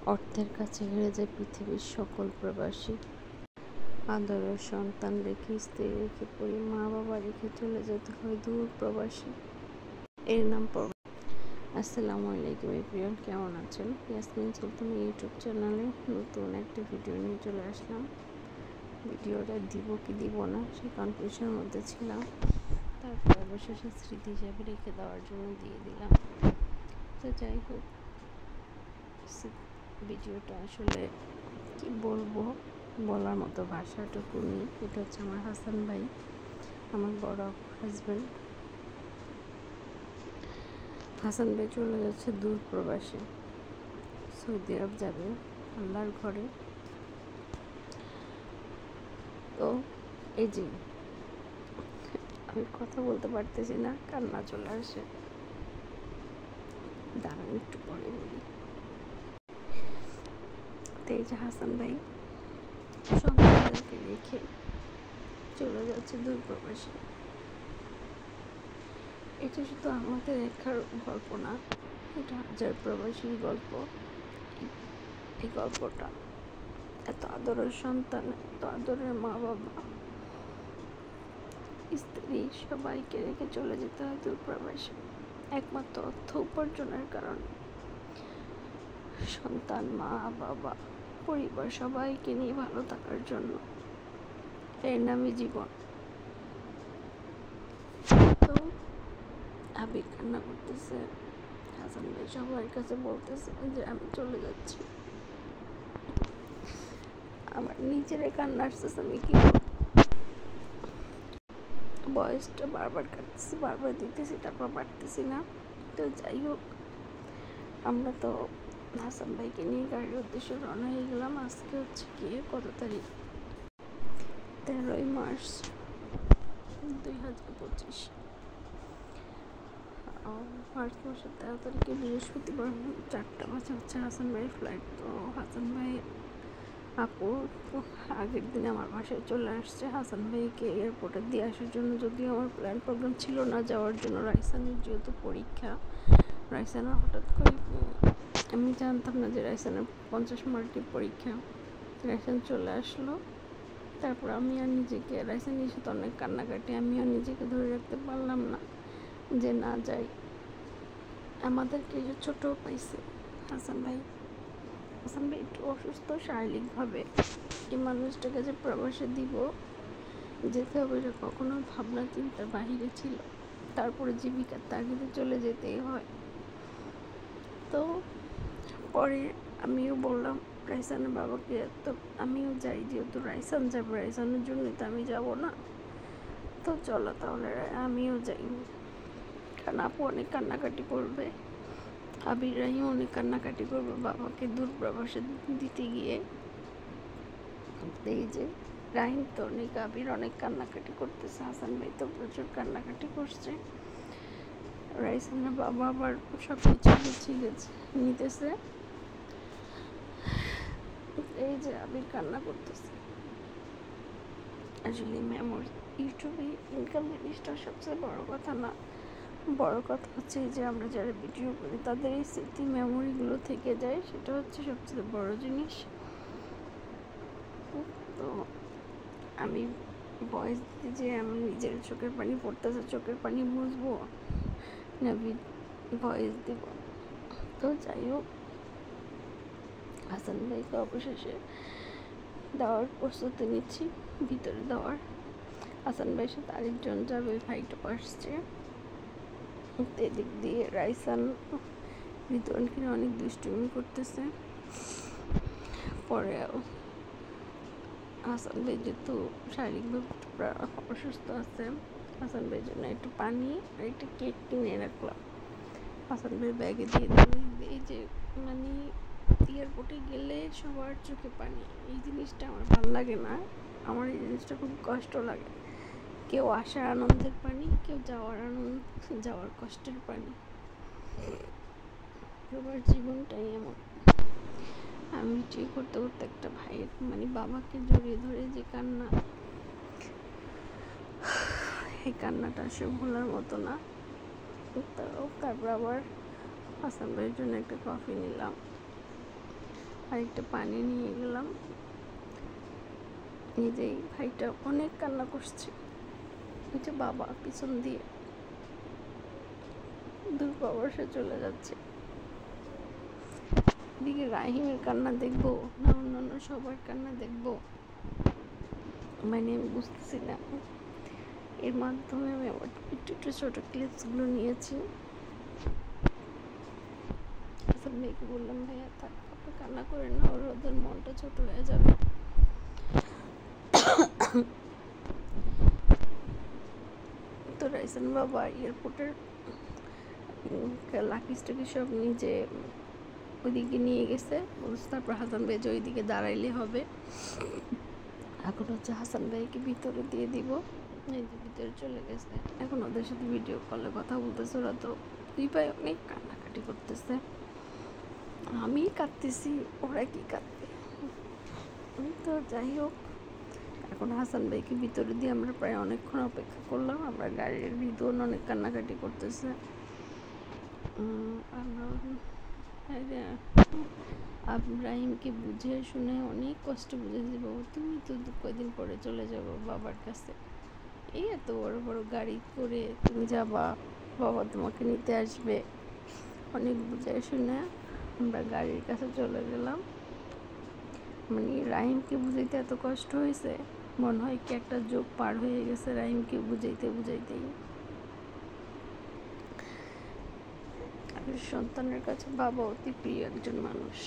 অর্থের কাছে হেরে যায় পৃথিবীর সকল প্রবাসী। আদরের সন্তান রেখে, স্ত্রী রেখে, মা বাবা রেখে চলে যেতে হয় দূর প্রবাসী। এর নাম প্রবাস। আসসালামু আলাইকুম এভরিওয়ান, কেমন আছেন? ইয়াসমিন সুলতান ইউটিউব চ্যানেলে নতুন একটা ভিডিও নিয়ে চলে আসলাম। ভিডিওটা দিব কি দিব না সেই কনফিউশনের মধ্যে ছিলাম, তারপর অবশেষে স্মৃতি হিসাবে রেখে দেওয়ার জন্য দিয়ে দিলাম। তো যাই হোক, ভিডিওটা আসলে কি বলবো, বলার মতো ভাষাটুকু নেই। এটা হচ্ছে আমার হাসান ভাই, আমার বড় হাজব্যান্ড। হাসান ভাই চলে যাচ্ছে দূর প্রবাসে, সৌদি আরব যাবে আল্লাহর ঘরে। তো এই যে আমি কথা বলতে পারতেছি না, কান্না চলে আসে। দাঁড়ান একটু পরে বলি। তো এই যে হাসান ভাই সন্তানদেরকে রেখে চলে যাচ্ছে দূর প্রবাসে। এটা শুধু আমাদের একার গল্প না, এটা হাজার প্রবাসীর গল্প। এই গল্পটা এত আদরের সন্তান, এত আদরের মা বাবা, স্ত্রী সবাইকে রেখে চলে যেতে হয় দূর প্রবাসে, একমাত্র অর্থ উপার্জনের কারণে। সন্তান, মা বাবা, পরিবার সবাইকে নিয়ে ভালো থাকার জন্য। এর নামই জীবন। তো আবির কান্না করতেছে, হাসান ভাই সবার কাছে বলতেছে যে আমি চলে যাচ্ছি। আমার নিজের কান্না আসতেছে, আমি কি বয়সটা বারবার কাটতেছি, বারবার দিতেছি, তারপর পারতেছি না। তো যাই হোক, আমরা তো হাসান ভাইকে নিয়ে গাড়ির উদ্দেশ্যে রওনা হয়ে গেলাম। আজকে হচ্ছে গিয়ে কত তারিখ? 13ই মার্চ 2025। মার্চ মাসের 13 তারিখে বৃহস্পতিবার 4টা বাজে হচ্ছে হাসান ভাইয়ের ফ্লাইট। তো হাসান ভাই আপু আগের দিন আমার বাসায় চলে আসছে হাসান ভাইকে এয়ারপোর্টে দিয়ে আসার জন্য। যদিও আমার প্ল্যান প্রোগ্রাম ছিল না যাওয়ার জন্য, রাইসানের যেহেতু পরীক্ষা। রাইসানের হঠাৎ করে আমি জানতাম না যে রাইসানের 50 মার্কের পরীক্ষা। রাইসান চলে আসলো, তারপর আমি আর নিজেকে, রাইসানের সাথে অনেক কান্নাকাটি, আমিও নিজেকে ধরে রাখতে পারলাম না যে না যাই। আমাদেরকে যে ছোট পাইছে হাসান ভাই একটু অসুস্থ শারীরিকভাবে। এই মানুষটাকে যে প্রবাসে দিব, যেতে হবে, এটা কখনো ভাবনা চিন্তার বাহিরে ছিল। তারপরে জীবিকার তাগিদে চলে যেতেই হয়। তো পরে আমিও বললাম রাইসানের বাবাকে, তো আমিও যাই, যেহেতু রাইসান যাবে, রাইসানের জন্যই তো আমি যাব না। তো চলো তাহলে আমিও যাই, কারণ আপু অনেক কান্নাকাটি করবে, আবির রাহিম অনেক কান্নাকাটি করবে বাবাকে দূর প্রবাসে দিতে গিয়ে। এই যে রাহিম তো অনেক, আবির অনেক কান্নাকাটি করতেছে, হাসান ভাই তো প্রচুর কান্নাকাটি করছে। রাইসানের বাবা আবার সব কিছু গুছিয়ে নিতেছে। এই যে আবির কান্না করতেছে। আসলে মেমোরি, ইউটিউবে ইনকাম জিনিসটা সবচেয়ে বড় কথা না, বড় কথা হচ্ছে যে আমরা যারা ভিডিও করি তাদের এই স্মৃতি মেমোরিগুলো থেকে যায়, সেটা হচ্ছে সবচেয়ে বড় জিনিস। তো আমি ভয়েস দিতে যে আমি নিজের চোখের পানি পড়তেছে, চোখের পানি বুঝবো না ভয়েস দিব। তো যাই হোক, হাসান ভাইকে অবশেষে দেওয়ার প্রস্তুতি নিচ্ছি, ভিতরে দেওয়ার। হাসান ভাইয়ের সাথে আরেকজন যাবে, ভাইটাও আসছে। এদিক দিয়ে রাইসান ঋতুয়ানকে অনেক দুষ্টুমি করতেছে। পরে হাসান ভাই যেহেতু শারীরিকভাবে অসুস্থ আছে, হাসান ভাইয়ের জন্য একটু পানি আর একটা কেক কিনে রাখলাম, হাসান ভাইয়ের ব্যাগে দিয়ে দেবো। এই যে মানে এয়ারপোর্টে গেলে সবার চোখে পানি, এই জিনিসটা আমার ভালো লাগে না। আমার এই জিনিসটা খুব কষ্ট লাগে। কেউ আসার আনন্দের পানি, কেউ যাওয়ার কষ্টের পানি। সবার জীবনটাই এমন। আমি ঠিক করতে করতে একটা ভাইয়ের মানে বাবাকে জড়িয়ে ধরে যে কান্না, এই কান্নাটা সে ভোলার মতো না। তারপর আবার হাসান ভাইয়ের জন্য একটা কফি নিলাম। আরেকটা পানি নিয়ে গেলাম। এই যে ভাইটা অনেক কান্না করছে, এই যে বাবা পিছন দিয়ে দূরপ্রবাসে চলে যাচ্ছে। এদিকে রাহিমের কান্না দেখবো না অন্যান্য সবার কান্না দেখবো, মানে আমি বুঝতেছি না। এর মাধ্যমে আমি আবার একটু একটু ছোটো ক্লিপসগুলো নিয়েছি। হাসান ভাইকে বললাম, ভাইয়া থাক, আপনি কান্না করেন না, ওদের মনটা ছোট হয়ে যাবে। তো রাইসান বাবা এয়ারপোর্টের লাকিস টাকি সব নিজে ওইদিকে নিয়ে গেছে, বলছে তারপর হাসান ভাই যে ওইদিকে দাঁড়াইলে হবে। এখন হচ্ছে হাসান ভাইকে ভিতরে দিয়ে দিব। এই যে ভিতরে চলে গেছে, এখন ওদের সাথে ভিডিও কলে কথা বলতেছে। ওরা তো দুই ভাই অনেক কান্নাকাটি করতেছে, আমি কাঁদতেছি, ওরা কি কাঁদবে। তো যাই হোক, এখন হাসান ভাইকে ভিতরে দিয়ে আমরা প্রায় অনেকক্ষণ অপেক্ষা করলাম। আমরা গাড়ির ভিতর অনেক কান্নাকাটি করতেছে। আমরা ইব্রাহিমকে বুঝে শুনে অনেক কষ্ট বুঝেছি, বাবা তুমি তো কয়দিন পরে চলে যাবো বাবার কাছে, এই এত বড় বড় গাড়ি করে তুমি যাবা, বাবা তোমাকে নিতে আসবে। অনেক বুঝে শুনে আমরা গাড়ির কাছে চলে গেলাম। মানে রাহিমকে বুঝাইতে এত কষ্ট হয়েছে, মনে হয় কি একটা যুগ পার হয়ে গেছে রাহিমকে বুঝাইতে বুঝাইতেই। সন্তানের কাছে বাবা অতি প্রিয় একজন মানুষ।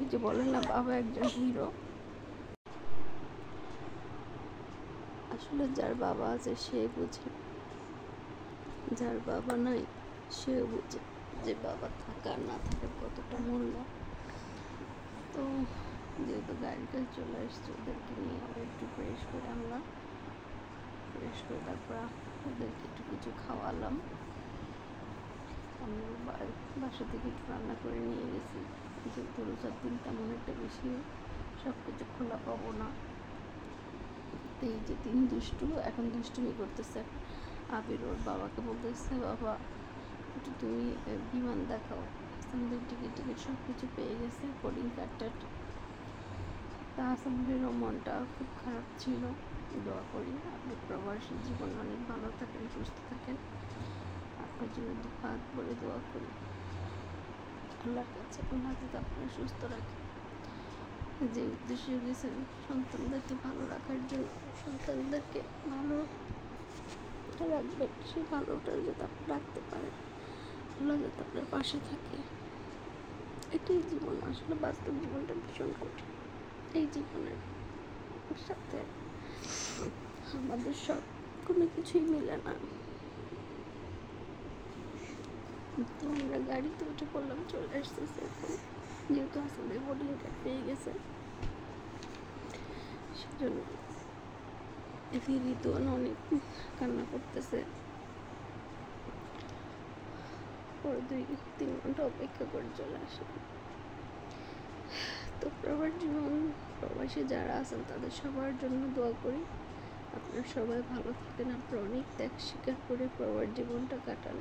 এই যে বলে না, বাবা একজন হিরো। আসলে যার বাবা আছে সে বুঝে, যার বাবা নাই সেও বুঝে যে বাবা থাকা না থাকার কতটা মূল্য। তো যেহেতু গাড়ির কাছে চলে আসছে, ওদেরকে নিয়ে আবার একটু ফ্রেশ করে আনলাম। ফ্রেশ করে তারপর ওদেরকে একটু কিছু খাওয়ালাম। আমি বাসা থেকে একটু রান্না করে নিয়ে গেছি, যেহেতু রোজার দিন তেমন একটা বেশি সব কিছু খোলা পাবো না। তো এই যে তিন দুষ্টু এখন দুষ্টুমি করতেছে। আবির ওর বাবাকে বলতেছে, বাবা একটু তুমি বিমান দেখাও। হাসানদের টিকিট সব কিছু পেয়ে গেছে, বোর্ডিং কার্ড। তা হাসানদেরও মনটা খুব খারাপ ছিল। দোয়া করি আপনি প্রবাসী জীবনে অনেক ভালো থাকেন, সুস্থ থাকেন। আপনার জন্য হাত বলে দোয়া করি আল্লাহর কাছে, আল্লাহ যাতে আপনার সুস্থ রাখে। যে উদ্দেশ্যে গেছেন সন্তানদেরকে ভালো রাখার জন্য, সন্তানদেরকে ভালো রাখবেন, সেই ভালোটা যাতে আপনি রাখতে পারেন, আল্লাহ যাতে আপনার পাশে থাকে। এটাই জীবন। আসলে বাস্তব জীবনটা ভীষণ কঠিন। এই জীবনের সাথে আমাদের সব কোনো কিছুই মিলে না। তো আমরা গাড়িতে উঠে পড়লাম, চলে আসতেছে এখন। যেহেতু আসলে বোর্ডিং কার্ড পেয়ে গেছে, সেজন্য ঋতুয়ান অনেক কান্না করতেছে। পরে 2-3 ঘন্টা অপেক্ষা করে চলে আসে। তো প্রবাস জীবন, প্রবাসী যারা আছেন তাদের সবার জন্য দোয়া করি আপনারা সবাই ভালো থাকেন। আপনারা অনেক ত্যাগ স্বীকার করে প্রবাস জীবনটা কাটান।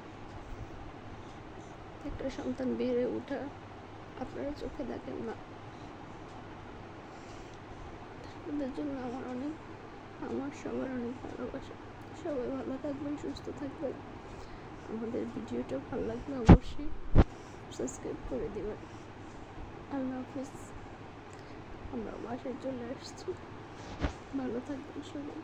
একটা সন্তান বেড়ে ওঠা আপনারা চোখে দেখেন না। ওদের জন্য আমার সবার অনেক ভালোবাসা। সবাই ভালো থাকবেন, সুস্থ থাকবেন। আমাদের ভিডিওটা ভালো লাগলে অবশ্যই সাবস্ক্রাইব করে দিবেন। আল্লাহ হাফিজ। আমরা বাসায় চলে আসছি, ভালো থাকবেন সবাই।